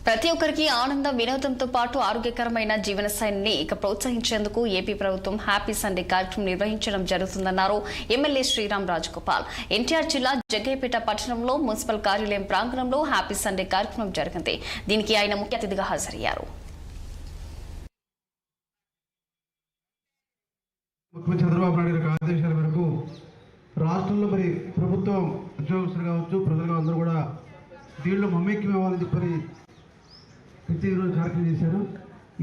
ప్రతి ఒక్కరికి ఆనందం వినోదంతో పాటు ఆరోగ్యకరమైన జీవనశైలిని ప్రోత్సహించేందుకు ఏపీ ప్రభుత్వం హ్యాపీ సండే కార్యక్రమం నిర్వహించడం జరుగుతుందన్నారు ఎమ్మెల్యే శ్రీరామ్ రాజగోపాల్. ఎన్టీఆర్ జిల్లా జగ్గయ్యపేట పట్టణంలో మున్సిపల్ కార్యాలయం ప్రాంగణంలో హ్యాపీ సండే కార్యక్రమం జరిగింది. దీనికి ఆయన ముఖ్య అతిథిగా హాజరయ్యారు. ముఖ్యమంత్రి చంద్రబాబు నాయుడు గారి ఆదేశాల మేరకు రాష్ట్రంలో ప్రభుత్వం ఉద్యోగస్తులు కావచ్చు, ప్రజలు అందరూ కూడా దీనిలో మమ్మేక్యం అవ్వాలని చెప్పని ప్రతిరోజు కార్యక్రమం చేశారు.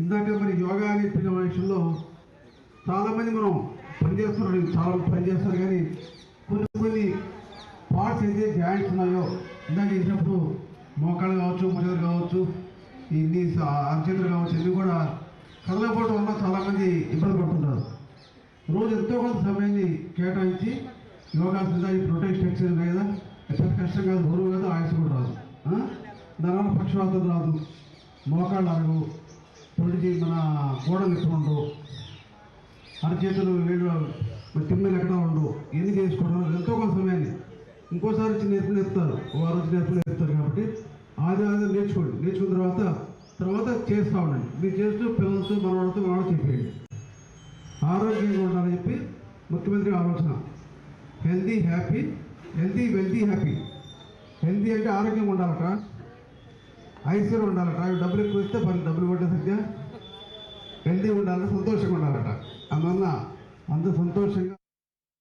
ఇందాక యోగా అనే విషయంలో చాలామంది మనం పనిచేస్తున్నారు, చాలా పనిచేస్తారు, కానీ కొన్ని పార్ట్స్ అయితే జాయింట్స్ ఉన్నాయో ఇందాక చేసినప్పుడు మోకాళ్ళు కావచ్చు, మొదలు కావచ్చు, ఇన్ని అర్జెంట్లు కావచ్చు, ఇవి కూడా కదలకపోవడం వల్ల చాలామంది ఇబ్బంది పడుతుంటారు. రోజు ఎంతో కొంత సమయాన్ని కేటాయించి యోగాసన ప్రొటెక్ట్ ఎక్సైజ్ కదా, ఎక్కడ కష్టం కాదు, బరువు కాదు, ఆయుష్ కూడా రాదు, దానివల్ల పక్షవాతం రాదు, మోకాళ్ళు అరగవు, తొడిచి మన గోడలు ఎక్కువ ఉండవు, అరచేతులు వేళ్ళు తిమ్మలు ఎక్కడ ఉండవు. ఎన్ని చేసుకోవడం ఎంతో కొంత సమయాన్ని ఇంకోసారి వచ్చి నేర్పుతారు, వారు వచ్చి నేర్పుతారు. కాబట్టి ఆది నేర్చుకున్న తర్వాత చేస్తూ ఉండండి. మీరు చేస్తూ పిల్లలతో మనవాళ్ళతో చెప్పేయండి. ఆరోగ్యంగా ఉండాలని చెప్పి ముఖ్యమంత్రి ఆలోచన. Healthy happy, wealthy happy. Healthy అంటే ఆరోగ్యంగా ఉండాలట, ఐశ్వర్యం ఉండాలట, అవి డబ్బులు ఎక్కువ ఇస్తే డబ్బులు కొట్టేసరిగా హెల్దీ ఉండాలంటే సంతోషంగా ఉండాలట. అందువల్ల అంత సంతోషంగా